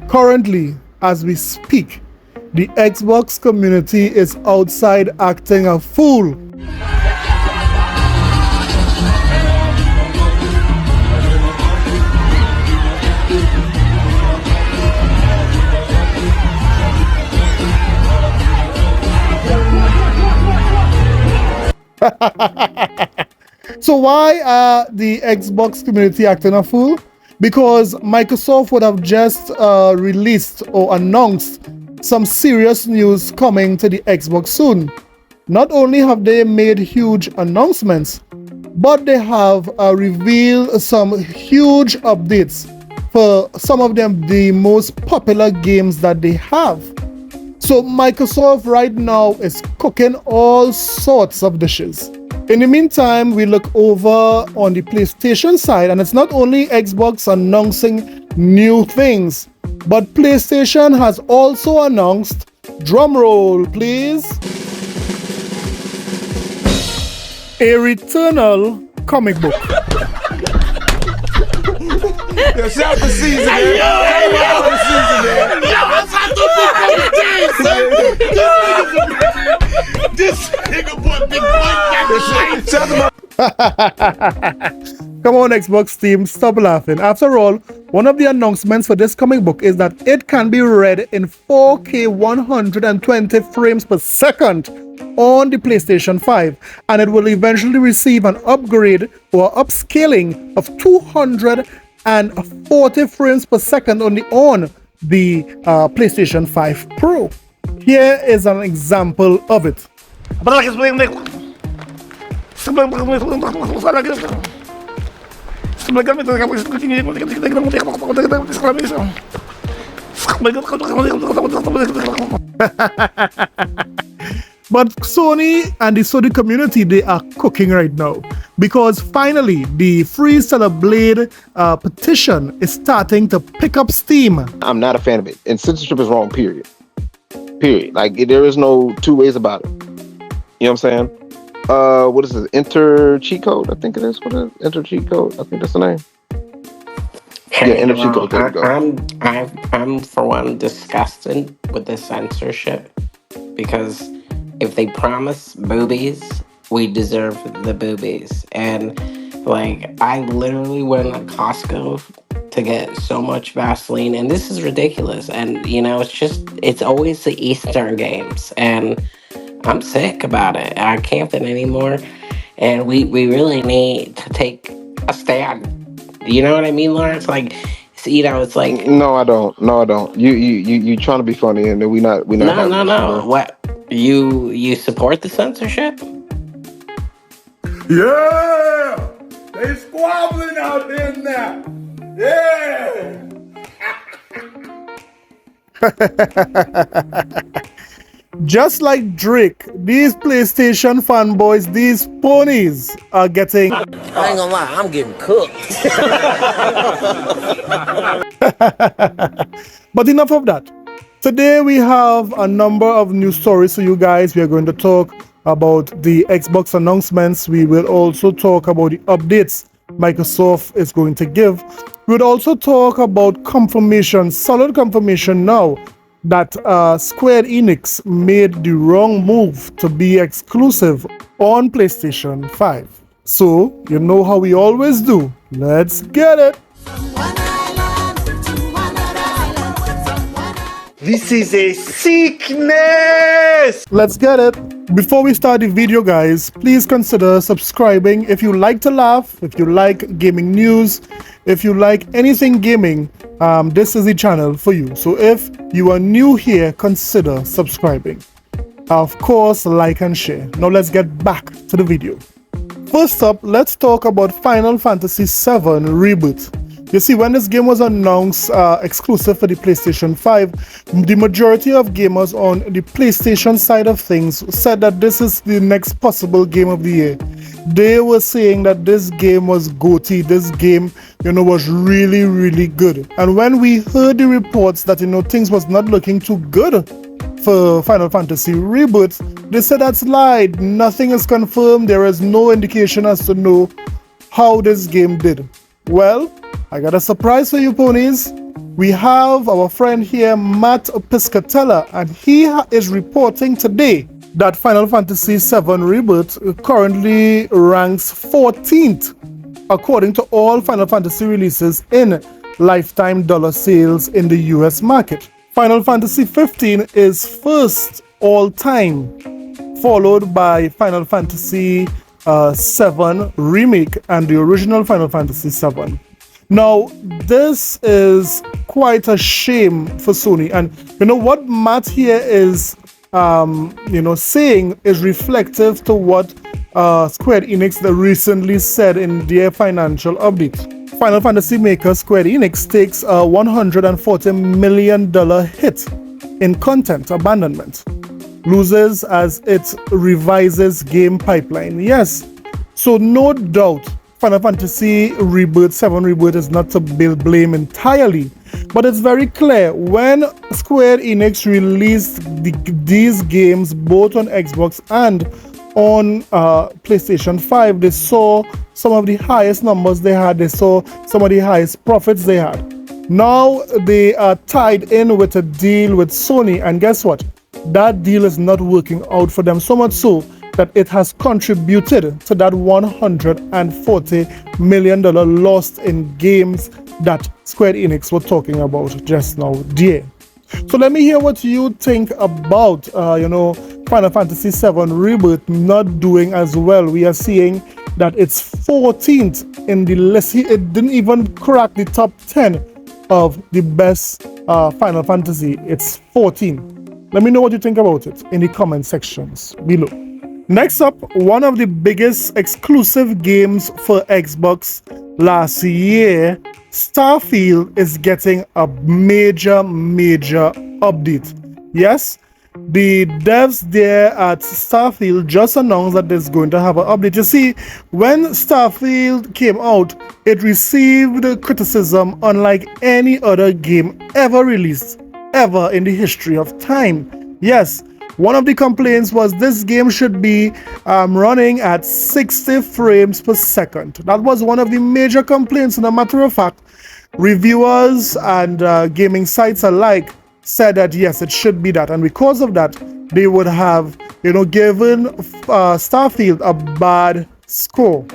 Currently, as we speak, the Xbox community is outside acting a fool. So why are the Xbox community acting a fool? Because Microsoft would have just released or announced some serious news coming to the Xbox soon. Not only have they made huge announcements, but they have revealed some huge updates for some of them, the most popular games that they have. So Microsoft right now is cooking all sorts of dishes. In the meantime, we look over on the PlayStation side, and it's not only Xbox announcing new things, but PlayStation has also announced, drumroll please, a Returnal comic book. Yo, shout out to Season, man. Yo, shout out to Season, man. Yo, that's how the book son. This nigga put big mic shout out to Come on, Xbox team, stop laughing. After all, one of the announcements for this comic book is that it can be read in 4K 120 frames per second on the PlayStation 5, and it will eventually receive an upgrade or upscaling of 240 frames per second only on the PlayStation 5 Pro. Here is an example of it. But Sony and the Sony community, they are cooking right now, because finally the Free Stellar Blade petition is starting to pick up steam. I'm not a fan of it, and censorship is wrong, period. Like, there is no two ways about it. You know what I'm saying? What is it? Enter cheat code, I think it is. What is it? Enter cheat code, I think that's the name. Hey, yeah, enter cheat code. There you go. I'm for one disgusted with the censorship, because if they promise boobies, we deserve the boobies. And like, I literally went to Costco to get so much Vaseline, and this is ridiculous. And you know, it's always the Eastern games, and I'm sick about it. I can't fit anymore, and we really need to take a stand. You know what I mean, Lawrence? Like, you know, it's like, no, I don't. You trying to be funny, and we not. No. What? You support the censorship? Yeah! They squabbling out there now. Yeah! Just like Drake, these PlayStation fanboys, these ponies are getting... I ain't gonna lie, I'm getting cooked. But enough of that. Today we have a number of news stories for you guys. We are going to talk about the Xbox announcements. We will also talk about the updates Microsoft is going to give. We'll also talk about confirmation, solid confirmation now, that Square Enix made the wrong move to be exclusive on PlayStation 5. So, you know how we always do. Let's get it! This is a sickness! Let's get it! Before we start the video, guys, please consider subscribing if you like to laugh, if you like gaming news, if you like anything gaming. This is the channel for you. So if you are new here, consider subscribing. Of course, like and share. Now let's get back to the video. First up, let's talk about Final Fantasy VII Reboot. You see, when this game was announced exclusive for the PlayStation 5, the majority of gamers on the PlayStation side of things said that this is the next possible game of the year. They were saying that this game was GOATY, this game, was really, really good. And when we heard the reports that, things was not looking too good for Final Fantasy Reboot, they said that's lied. Nothing is confirmed. There is no indication as to know how this game did. Well, I got a surprise for you, ponies. We have our friend here, Matt Piscatella, and he is reporting today that Final Fantasy VII Rebirth currently ranks 14th according to all Final Fantasy releases in lifetime dollar sales in the US market. Final Fantasy 15 is first all time, followed by Final Fantasy 7 Remake and the original Final Fantasy 7. Now, this is quite a shame for Sony, and you know what Matt here is saying is reflective to what Square Enix recently said in their financial update. Final Fantasy maker Square Enix takes a $140 million hit in content abandonment, loses as it revises game pipeline. Yes, so no doubt Final Fantasy Rebirth 7 Rebirth is not to blame entirely, but it's very clear when Square Enix released these games both on Xbox and on PlayStation 5, they saw some of the highest numbers they had, they saw some of the highest profits they had. Now they are tied in with a deal with Sony, and guess what? That deal is not working out for them, so much so that it has contributed to that $140 million lost in games that Square Enix were talking about just now there. So let me hear what you think about Final Fantasy VII Rebirth not doing as well. We are seeing that it's 14th in the list. It didn't even crack the top 10 of the best Final Fantasy. It's 14. Let me know what you think about it in the comment sections below. Next up, one of the biggest exclusive games for Xbox last year, Starfield, is getting a major update. Yes, the devs there at Starfield just announced that there's going to have an update. You see, when Starfield came out, it received criticism unlike any other game ever released, ever in the history of time. Yes, one of the complaints was this game should be running at 60 frames per second. That was one of the major complaints. And a matter of fact, reviewers and gaming sites alike said that yes, it should be that. And because of that, they would have, given Starfield a bad score.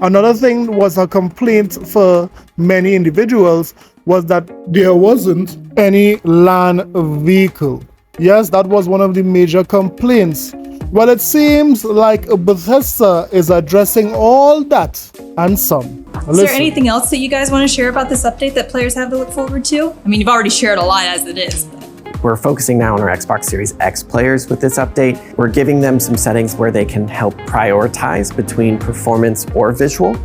Another thing was a complaint for many individuals was that there wasn't any land vehicle. Yes, that was one of the major complaints. Well, it seems like Bethesda is addressing all that and some. Is there anything else that you guys want to share about this update that players have to look forward to? I mean, you've already shared a lot as it is. We're focusing now on our Xbox Series X players with this update. We're giving them some settings where they can help prioritize between performance or visual.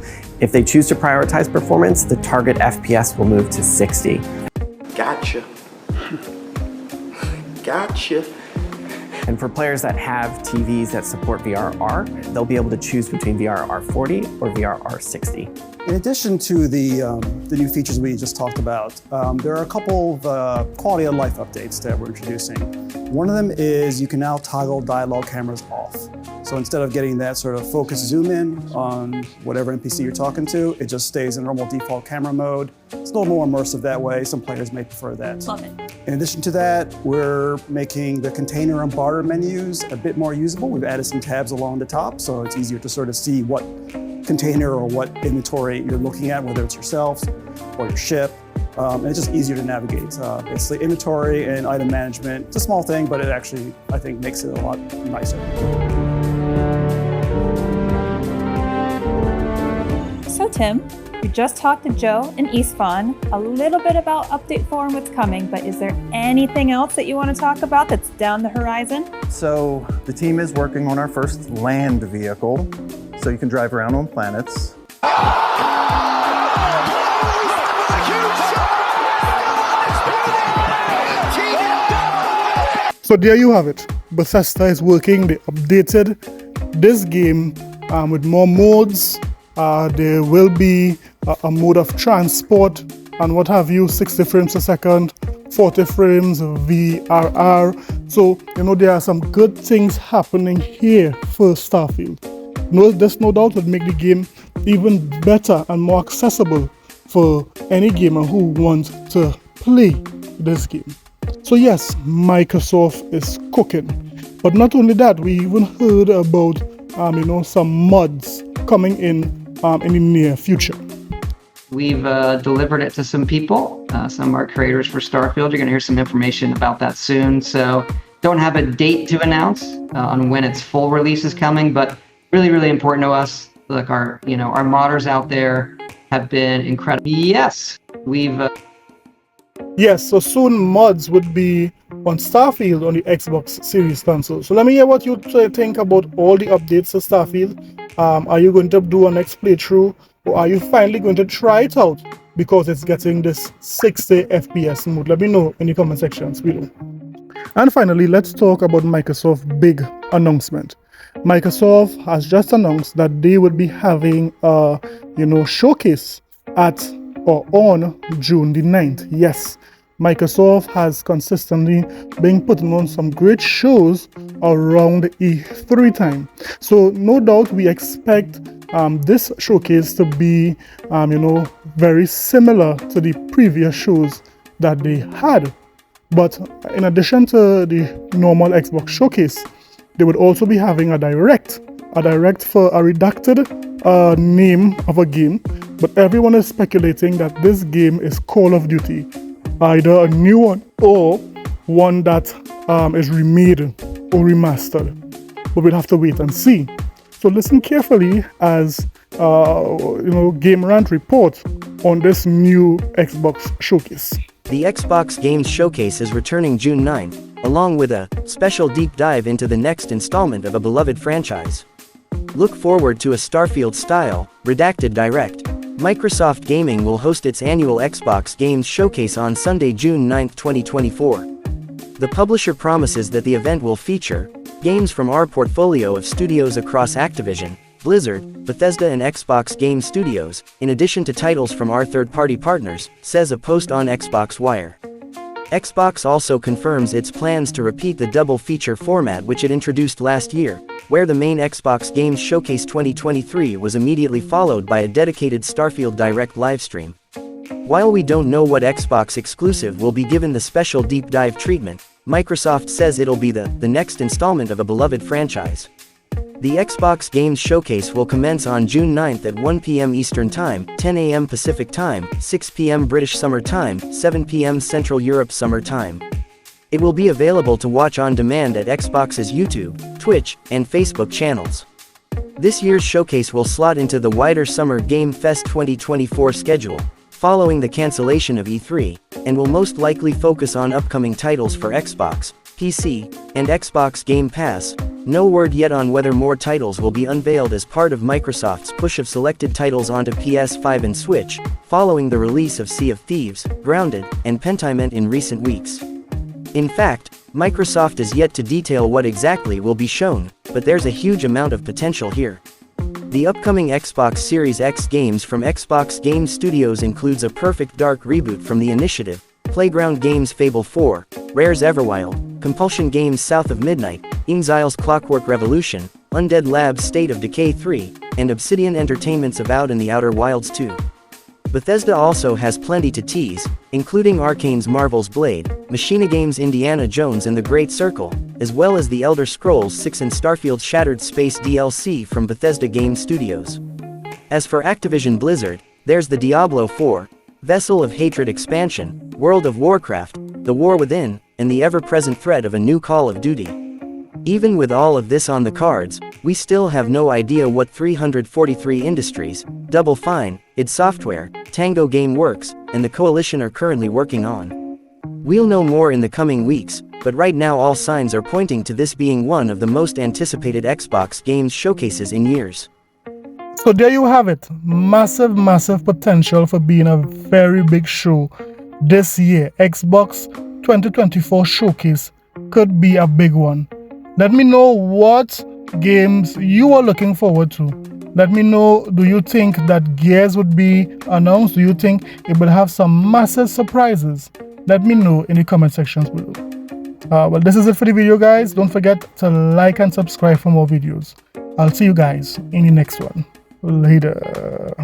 If they choose to prioritize performance, the target FPS will move to 60. Gotcha. Gotcha. And for players that have TVs that support VRR, they'll be able to choose between VRR 40 or VRR 60. In addition to the new features we just talked about, there are a couple of quality of life updates that we're introducing. One of them is you can now toggle dialogue cameras off. So instead of getting that sort of focus zoom in on whatever NPC you're talking to, it just stays in normal default camera mode. It's a little more immersive that way. Some players may prefer that. Love it. In addition to that, we're making the container and barter menus a bit more usable. We've added some tabs along the top, so it's easier to sort of see what container or what inventory you're looking at, whether it's yourself or your ship. And it's just easier to navigate. Basically, inventory and item management, it's a small thing, but it actually, I think, makes it a lot nicer. So Tim, we just talked to Joe and Istvan a little bit about Update 4 and what's coming, but is there anything else that you want to talk about that's down the horizon? So the team is working on our first land vehicle, so you can drive around on planets. So there you have it. Bethesda is working. They updated this game with more modes. There will be a mode of transport and what have you, 60 frames a second, 40 frames VRR. So, there are some good things happening here for Starfield. There's no doubt it will make the game even better and more accessible for any gamer who wants to play this game. So yes, Microsoft is cooking. But not only that, we even heard about some mods coming in the near future. We've delivered it to some people, some of our creators for Starfield. You're going to hear some information about that soon. So don't have a date to announce on when its full release is coming, but really, really important to us. Look, our modders out there have been incredible. Yes, we've. Yes, so soon mods would be on Starfield on the Xbox Series console. So let me hear what you think about all the updates to Starfield. Are you going to do a next playthrough, or are you finally going to try it out because it's getting this 60 FPS mode? Let me know in the comment sections below. And finally, let's talk about Microsoft's big announcement. Microsoft has just announced that they would be having a showcase at or on June the 9th. Yes, Microsoft has consistently been putting on some great shows around E3 time. So no doubt we expect this showcase to be very similar to the previous shows that they had. But in addition to the normal Xbox showcase, they would also be having a direct for a redacted name of a game, but everyone is speculating that this game is Call of Duty, either a new one or one that is remade or remastered. But we'll have to wait and see. So listen carefully as Game Rant report on this new Xbox showcase. The Xbox Games Showcase is returning June 9th, along with a special deep dive into the next installment of a beloved franchise. Look forward to a Starfield-style, redacted direct. Microsoft Gaming will host its annual Xbox Games Showcase on Sunday, June 9, 2024. The publisher promises that the event will feature games from our portfolio of studios across Activision, Blizzard, Bethesda and Xbox Game Studios, in addition to titles from our third-party partners, says a post on Xbox Wire. Xbox also confirms its plans to repeat the double feature format which it introduced last year, where the main Xbox Games Showcase 2023 was immediately followed by a dedicated Starfield Direct livestream. While we don't know what Xbox exclusive will be given the special deep dive treatment, Microsoft says it'll be the next installment of a beloved franchise. The Xbox Games Showcase will commence on June 9th at 1 p.m. Eastern Time, 10 a.m. Pacific Time, 6 p.m. British Summer Time, 7 p.m. Central Europe Summer Time. It will be available to watch on demand at Xbox's YouTube, Twitch, and Facebook channels. This year's showcase will slot into the wider Summer Game Fest 2024 schedule, following the cancellation of E3, and will most likely focus on upcoming titles for Xbox, PC, and Xbox Game Pass. No word yet on whether more titles will be unveiled as part of Microsoft's push of selected titles onto PS5 and Switch, following the release of Sea of Thieves, Grounded, and Pentiment in recent weeks. In fact, Microsoft is yet to detail what exactly will be shown, but there's a huge amount of potential here. The upcoming Xbox Series X games from Xbox Game Studios includes a Perfect Dark reboot from The Initiative, Playground Games Fable 4, Rare's Everwild, Compulsion Games South of Midnight, Inxile's Clockwork Revolution, Undead Labs State of Decay 3, and Obsidian Entertainment's Avowed in the Outer Wilds 2. Bethesda also has plenty to tease, including Arcane's Marvel's Blade, Machina Games' Indiana Jones and the Great Circle, as well as the Elder Scrolls 6 and Starfield Shattered Space DLC from Bethesda Game Studios. As for Activision Blizzard, there's the Diablo 4, Vessel of Hatred expansion, World of Warcraft, The War Within, and the ever-present threat of a new Call of Duty. Even with all of this on the cards, we still have no idea what 343 Industries, Double Fine, id Software, Tango Gameworks, and the Coalition are currently working on. We'll know more in the coming weeks, but right now all signs are pointing to this being one of the most anticipated Xbox Games showcases in years. So there you have it. Massive potential for being a very big show this year. Xbox 2024 showcase could be a big one. Let me know what games you are looking forward to. Let me know, do you think that Gears would be announced? Do you think it will have some massive surprises? Let me know in the comment sections below. Well, this is it for the video, guys. Don't forget to like and subscribe for more videos. I'll see you guys in the next one. Later.